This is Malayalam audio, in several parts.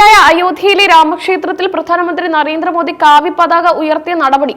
പൂർത്തിയായ അയോധ്യയിലെ രാമക്ഷേത്രത്തിൽ പ്രധാനമന്ത്രി നരേന്ദ്രമോദി കാവ്യ പതാക ഉയർത്തിയ നടപടി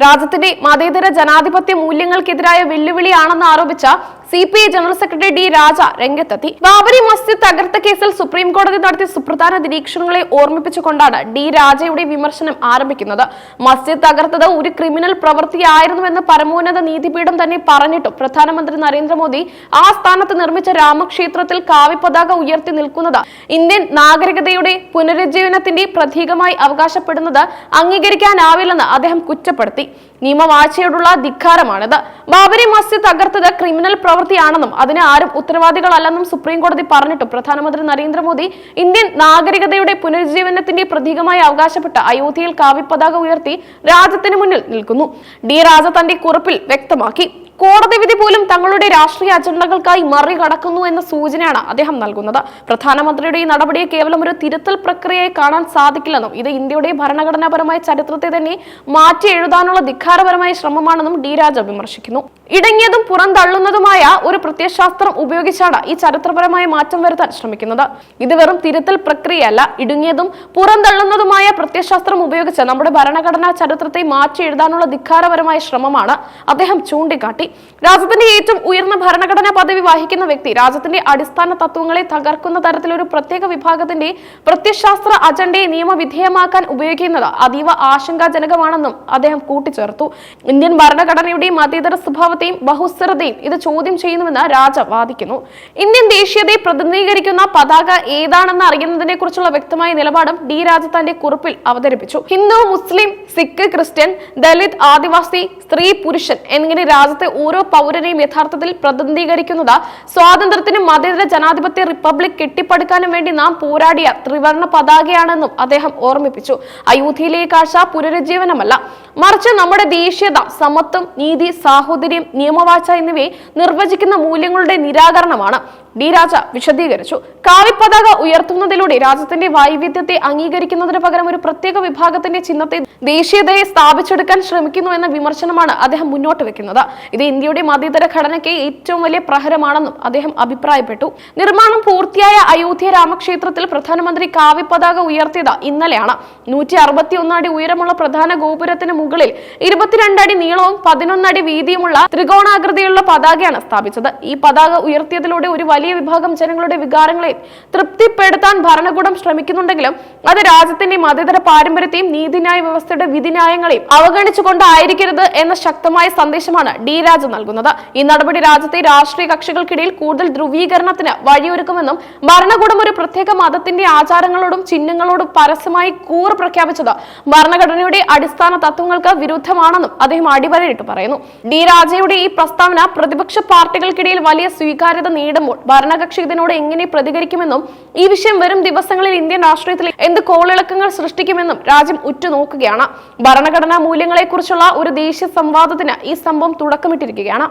രാജ്യത്തിന്റെ മതേതര ജനാധിപത്യ മൂല്യങ്ങൾക്കെതിരായ വെല്ലുവിളിയാണെന്ന് ആരോപിച്ച CPI ജനറൽ സെക്രട്ടറി ഡി രാജ രംഗത്തെത്തി. ബാബരി മസ്ജിദ് തകർത്ത കേസിൽ സുപ്രീം കോടതി നടത്തിയ സുപ്രധാന നിരീക്ഷണങ്ങളെ ഓർമ്മിപ്പിച്ചുകൊണ്ടാണ് ഡി രാജയുടെ വിമർശനം ആരംഭിക്കുന്നത്. മസ്ജിദ് തകർത്തത് ഒരു ക്രിമിനൽ പ്രവൃത്തിയായിരുന്നുവെന്ന് പരമോന്നത നീതിപീഠം തന്നെ പറഞ്ഞിട്ടും പ്രധാനമന്ത്രി നരേന്ദ്രമോദി ആ സ്ഥാനത്ത് നിർമ്മിച്ച രാമക്ഷേത്രത്തിൽ കാവ്യ പതാക ഉയർത്തി നിൽക്കുന്നത് ഇന്ത്യൻ നാഗരികതയുടെ പുനരുജ്ജീവനത്തിന്റെ പ്രതീകമായി അവകാശപ്പെടുന്നത് അംഗീകരിക്കാനാവില്ലെന്ന് അദ്ദേഹം കുറ്റപ്പെടുത്തി. നിയമവാഴ്ചയോടുള്ള ധിക്കാരമാണിത്. ബാബരി മസ്ജിദ് തകർത്തത് ക്രിമിനൽ പ്രവൃത്തിയാണെന്നും അതിന് ആരും ഉത്തരവാദികളല്ലെന്നും സുപ്രീം കോടതി പറഞ്ഞിട്ടും പ്രധാനമന്ത്രി നരേന്ദ്രമോദി ഇന്ത്യൻ നാഗരികതയുടെ പുനരുജ്ജീവനത്തിന്റെ പ്രതീകമായി അവകാശപ്പെട്ട അയോധ്യയിൽ കാവ്യ പതാക ഉയർത്തി രാജ്യത്തിന് മുന്നിൽ നിൽക്കുന്നു. ഡി രാജ തന്റെ കുറിപ്പിൽ വ്യക്തമാക്കി. കോടതി വിധി പോലും തങ്ങളുടെ രാഷ്ട്രീയ അജണ്ടകൾക്കായി മറികടക്കുന്നു എന്ന സൂചനയാണ് അദ്ദേഹം നൽകുന്നത്. പ്രധാനമന്ത്രിയുടെ ഈ നടപടിയെ കേവലം ഒരു തിരുത്തൽ പ്രക്രിയയായി കാണാൻ സാധിക്കില്ലെന്നും ഇത് ഇന്ത്യയുടെ ഭരണഘടനാപരമായ ചരിത്രത്തെ തന്നെ മാറ്റി എഴുതാനുള്ള ധിക്കാരപരമായ ശ്രമമാണെന്നും ഡി രാജ വിമർശിക്കുന്നു. ഇടങ്ങിയതും പുറന്തള്ളുന്നതുമായ ഒരു പ്രത്യയശാസ്ത്രം ഉപയോഗിച്ചാണ് ഈ ചരിത്രപരമായ മാറ്റം വരുത്താൻ ശ്രമിക്കുന്നത്. ഇത് വെറും തിരുത്തൽ പ്രക്രിയയല്ല, ഇടുങ്ങിയതും പുറന്തള്ളുന്നതുമായ പ്രത്യയശാസ്ത്രം ഉപയോഗിച്ച് നമ്മുടെ ഭരണഘടനാ ചരിത്രത്തെ മാറ്റി എഴുതാനുള്ള ധിക്കാരപരമായ ശ്രമമാണ് അദ്ദേഹം ചൂണ്ടിക്കാട്ടി. രാജ്യത്തിന്റെ ഏറ്റവും ഉയർന്ന ഭരണഘടനാ പദവി വഹിക്കുന്ന വ്യക്തി രാജ്യത്തിന്റെ അടിസ്ഥാന തത്വങ്ങളെ തകർക്കുന്ന തരത്തിലൊരു പ്രത്യേക വിഭാഗത്തിന്റെ പ്രത്യയശാസ്ത്ര അജണ്ടയെ നിയമവിധേയമാക്കാൻ ഉപയോഗിക്കുന്നത് അതീവ ആശങ്കാജനകമാണെന്നും അദ്ദേഹം കൂട്ടിച്ചേർത്തു. ഇന്ത്യൻ ഭരണഘടനയുടെയും മതേതര സ്വഭാവത്തെയും ബഹുസ്വരതയും ഇത് ചോദ്യം ചെയ്യുന്നുവെന്ന് രാജ വാദിക്കുന്നു. ഇന്ത്യൻ ദേശീയതയെ പ്രതിനിധീകരിക്കുന്ന പതാക ഏതാണെന്ന് അറിയുന്നതിനെ കുറിച്ചുള്ള വ്യക്തമായ നിലപാടും ഡി രാജ തന്റെ കുറിപ്പിൽ അവതരിപ്പിച്ചു. ഹിന്ദു, മുസ്ലിം, സിഖ്, ക്രിസ്ത്യൻ, ദലിത്, ആദിവാസി, സ്ത്രീ, പുരുഷൻ എന്നിങ്ങനെ രാജ്യത്തെ ഓരോ പൗരനെയും യഥാർത്ഥത്തിൽ പ്രതിനിധീകരിക്കുന്നത് സ്വാതന്ത്ര്യത്തിനും മതേതര ജനാധിപത്യ റിപ്പബ്ലിക് കെട്ടിപ്പടുക്കാനും വേണ്ടി നാം പോരാടിയ ത്രിവർണ്ണ പതാകയാണെന്നും അദ്ദേഹം ഓർമ്മിപ്പിച്ചു. അയോധ്യയിലെ കാഴ്ച പുനരുജ്ജീവനമല്ല, മറിച്ച് നമ്മുടെ ദേശീയത, സമത്വം, നീതി, സാഹോദര്യം, നിയമവാഴ്ച എന്നിവയെ നിർവചിക്കുന്ന മൂല്യങ്ങളുടെ നിരാകരണമാണ്. ഡി രാജ വിശദീകരിച്ചു. കാവ്യ പതാക ഉയർത്തുന്നതിലൂടെ രാജ്യത്തിന്റെ വൈവിധ്യത്തെ അംഗീകരിക്കുന്നതിന് പകരം ഒരു പ്രത്യേക വിഭാഗത്തിന്റെ ചിഹ്നത്തെ, ദേശീയതയെ സ്ഥാപിച്ചെടുക്കാൻ ശ്രമിക്കുന്നു എന്ന വിമർശനമാണ് അദ്ദേഹം മുന്നോട്ട് വെക്കുന്നത്. ഇത് ഇന്ത്യയുടെ മതേതര ഘടനയ്ക്ക് ഏറ്റവും വലിയ പ്രഹരമാണെന്നും അദ്ദേഹം അഭിപ്രായപ്പെട്ടു. നിർമ്മാണം പൂർത്തിയായ അയോധ്യ രാമക്ഷേത്രത്തിൽ പ്രധാനമന്ത്രി കാവ്യ പതാക ഉയർത്തിയത് ഇന്നലെയാണ്. 161 അടി ഉയരമുള്ള പ്രധാന ഗോപുരത്തിന് മുകളിൽ 22 അടി നീളവും 11 അടി വീതിയുമുള്ള ത്രികോണാകൃതിയിലുള്ള പതാകയാണ് സ്ഥാപിച്ചത്. ഈ പതാക ഉയർത്തിയതിലൂടെ ഒരു വലിയ വിഭാഗം ജനങ്ങളുടെ വികാരങ്ങളെ തൃപ്തിപ്പെടുത്താൻ ഭരണകൂടം ശ്രമിക്കുന്നുണ്ടെങ്കിലും അത് രാജ്യത്തിന്റെ മതേതര പാരമ്പര്യത്തെയും നീതിന്യായ വ്യവസ്ഥയുടെ വിധിന്യായങ്ങളെയും അവഗണിച്ചുകൊണ്ടായിരിക്കരുത് എന്ന ശക്തമായ സന്ദേശമാണ് ഡി രാജ നൽകുന്നത്. ഈ നടപടി രാജ്യത്തെ രാഷ്ട്രീയ കക്ഷികൾക്കിടയിൽ കൂടുതൽ ധ്രുവീകരണത്തിന് വഴിയൊരുക്കുമെന്നും ഭരണകൂടം ഒരു പ്രത്യേക മതത്തിന്റെ ആചാരങ്ങളോടും ചിഹ്നങ്ങളോടും പരസ്യമായി കൂറ് പ്രഖ്യാപിച്ചത് ഭരണഘടനയുടെ അടിസ്ഥാന തത്വങ്ങൾക്ക് വിരുദ്ധമാണെന്നും അദ്ദേഹം അടിവരയിട്ട് പറയുന്നു. ഡി രാജയുടെ ഈ പ്രസ്താവന പ്രതിപക്ഷ പാർട്ടികൾക്കിടയിൽ വലിയ സ്വീകാര്യത നേടുമ്പോൾ ഭരണകക്ഷി ഇതിനോട് എങ്ങനെ പ്രതികരിക്കുമെന്നും ഈ വിഷയം വരും ദിവസങ്ങളിൽ ഇന്ത്യൻ രാഷ്ട്രീയത്തിൽ എന്ത് കോളിളക്കങ്ങൾ സൃഷ്ടിക്കുമെന്നും രാജ്യം ഉറ്റുനോക്കുകയാണ്. ഭരണഘടനാ മൂല്യങ്ങളെക്കുറിച്ചുള്ള ഒരു ദേശീയ സംവാദത്തിന് ഈ സംഭവം തുടക്കമിട്ടിരിക്കുകയാണ്.